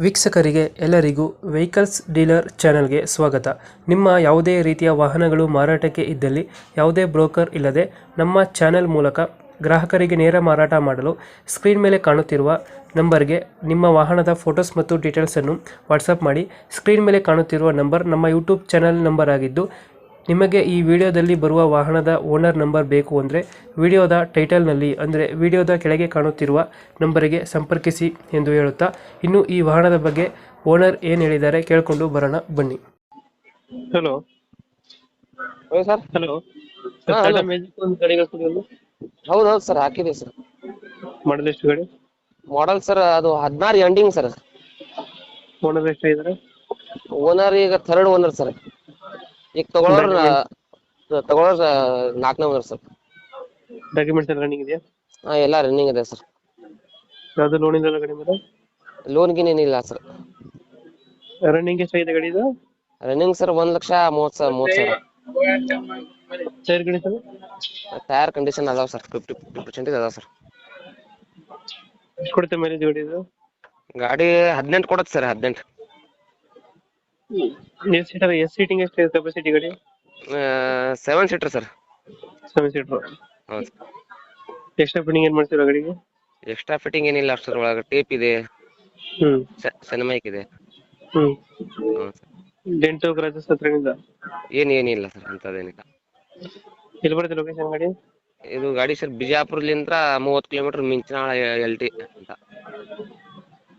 ವೀಕ್ಷಕರಿಗೆ ಎಲ್ಲರಿಗೂ vehicles dealer ಚಾನೆಲ್ಗೆ ಸ್ವಾಗತ. ನಿಮ್ಮ ಯಾವುದೇ ರೀತಿಯ ವಾಹನಗಳು ಮಾರಾಟಕ್ಕೆ ಇದ್ದಲ್ಲಿ ಯಾವುದೇ ಬ್ರೋಕರ್ ಇಲ್ಲದೆ ನಮ್ಮ ಚಾನೆಲ್ ಮೂಲಕ ಗ್ರಾಹಕರಿಗೆ ನೇರ ಮಾರಾಟ ಮಾಡಲು ಸ್ಕ್ರೀನ್ ಮೇಲೆ ಕಾಣುತ್ತಿರುವ ನಂಬರ್ಗೆ ನಿಮ್ಮ ವಾಹನದ ಫೋಟೋಸ್ ಮತ್ತು ಡೀಟೇಲ್ಸನ್ನು ವಾಟ್ಸಪ್ ಮಾಡಿ. ಸ್ಕ್ರೀನ್ ಮೇಲೆ ಕಾಣುತ್ತಿರುವ ನಂಬರ್ ನಮ್ಮ ಯೂಟ್ಯೂಬ್ ಚಾನೆಲ್ ನಂಬರ್ ಆಗಿದ್ದು, ನಿಮಗೆ ಈ ವಿಡಿಯೋದಲ್ಲಿ ಬರುವ ವಾಹನದ ಓನರ್ ನಂಬರ್ ಬೇಕು ಅಂದರೆ ವಿಡಿಯೋದ ಟೈಟಲ್ನಲ್ಲಿ ಅಂದರೆ ವಿಡಿಯೋದ ಕೆಳಗೆ ಕಾಣುತ್ತಿರುವ ನಂಬರಿಗೆ ಸಂಪರ್ಕಿಸಿ ಎಂದು ಹೇಳುತ್ತಾ, ಇನ್ನು ಈ ವಾಹನದ ಬಗ್ಗೆ ಓನರ್ ಏನು ಹೇಳಿದ್ದಾರೆ ಕೇಳಿಕೊಂಡು ಬರೋಣ ಬನ್ನಿ. ಹಲೋ ಹೌದು ಸರ್. ಹಲೋ ಹಾ, ಟಾಟಾ ಹಲೋ. ಮ್ಯಾಜಿಕ್ ಒಂದು ಗಾಡಿ ಕಳಿಸ್ಕೊಡಿದ್ರು. ಹೌದೌದು ಸರ್, ಹಾಕಿದೆ ಸರ್. ಮಾಡಲ್ ಎಷ್ಟು ಗಾಡಿ? ಮಾಡೆಲ್ ಸರ್ ಅದು 16 ಎಂಡಿಂಗ್ ಸರ್. ಓನರ್ ಎಷ್ಟಾಗಿದ್ದಾರೆ? ಓನರ್ ಈಗ ಥರ್ಡ್ ಓನರ್ ಸರ್. ಈಗ ತಗೊಳ್ಳೋರು ನಾಲ್ಕನೇ ಓನರ್ ಸರ್. ಡಾಕ್ಯುಮೆಂಟ್ಸ್ ಎಲ್ಲ ರನ್ನಿಂಗ್ ಇದೆಯಾ? ಎಲ್ಲ ರನ್ನಿಂಗ್ ಇದೆ ಸರ್. ಯಾವುದು ಲೋನ್ ಇಲ್ಲ ಗಾಡಿ ಮೇಲೆ? ಲೋನ್ ಗಿನ್ ಏನಿಲ್ಲ ಸರ್. ರನ್ನಿಂಗ್ ಎಷ್ಟಾಗಿದೆ ಗಾಡಿ ಇದು? Running sir 1,30,30,000. ಟೈರ್ ಗಾಡಿ ಸರ್? ಟೈರ್ ಕಂಡೀಷನ್ ಅದಾವ ಸರ್, 50% ಅದಾವ ಸರ್. ಎಷ್ಟು ಕೊಡುತ್ತೆ ಮೈಲೇಜ್ ಗಾಡಿ ಇದು? ಗಾಡಿ 18 ಕೊಡುತ್ತೆ ಸರ್, 18. ಎಸ್ ಸೀಟಿಂಗ್ ಎಷ್ಟು ಕೆಪಾಸಿಟಿ ಗಾಡಿ? 7 ಸೀಟರ್ ಸರ್. 7 ಸೀಟರ್. ಹೌದು ಸರ್. ಎಕ್ಸ್ಟ್ರಾ ಫಿಟ್ಟಿಂಗ್ ಏನ್ ಮಾಡ್ತೀರಾ ಗಾಡಿಗೆ? ಎಕ್ಸ್ಟ್ರಾ ಫಿಟ್ಟಿಂಗ್ ಏನಿಲ್ಲ ಸರ್. ಒಳಗೆ ಟೇಪ್ ಇದೆ, ಹ್ಮ್ ಸೆನಮೈಕ್ ಇದೆ. ಹ್ಮ್ ಹ್ಞೂ ಸರ್. ಡೆಂಟು ಕ್ರಾಚಸ್ ಹತ್ರನಿಂದ ಏನಿಲ್ಲ ಸರ್, ಅಂಥದ್ದೇನಿಲ್ಲ. ಎಲ್ಲಿ ಬರುತ್ತೆ ಲೊಕೇಶನ್ ಗಾಡಿ? ಇದು ಗಾಡಿ ಸರ್ ಬಿಜಾಪುರಲಿಂದ 30 ಕಿಲೋಮೀಟರ್ ಮಿಂಚನಾಳ LT ಅಂತ.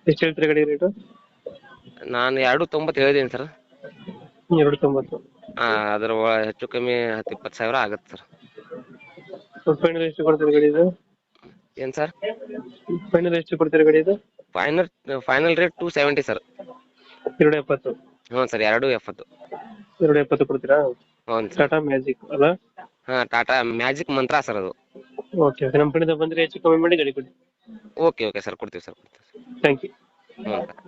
ಎಷ್ಟು ಹೇಳ್ತೀರಿ ಗಾಡಿ ರೇಟು? ನಾನು 2.90 ಹೇಳಿದ್ದೀನಿ ಸರ್. 2.90. ಅದ್ರ ಹೆಚ್ಚು ಕಮ್ಮಿ 10-20 ಸಾವಿರ ಆಗುತ್ತೆ ಸರ್. ಫೈನಲ್ ಎಷ್ಟು ಕೊಡ್ತೀರಿ ಗಾಡಿ ಇದು? ಏನು ಸರ್? ಫೈನಲ್ ಎಷ್ಟು ಕೊಡ್ತೀರಿ ಗಾಡಿ ಇದು? Final rate 270 sir. 2.70. ಹ್ಞೂ ಸರ್, 2.70. 2.70 ಕೊಡ್ತೀರಾ? ಹ್ಞೂ ಸರ್. ಟಾಟಾ ಮ್ಯಾಜಿಕ್ ಅಲ್ಲ? ಟಾಟಾ ಮ್ಯಾಜಿಕ್ ಮಂತ್ರ ಸರ್ ಅದು. ಓಕೆ ಓಕೆ, ನಮ್ಮ ಕಡೆಯಿಂದ ಬಂದರೆ ಹೆಚ್ಚು ಕಮ್ಮಿ ಮಾಡಿ ಗಾಡಿ ಕೊಡಿ. ಓಕೆ ಸರ್, ಕೊಡ್ತೀವಿ ಸರ್. Thank you. ಹ್ಞೂ ಸರ್.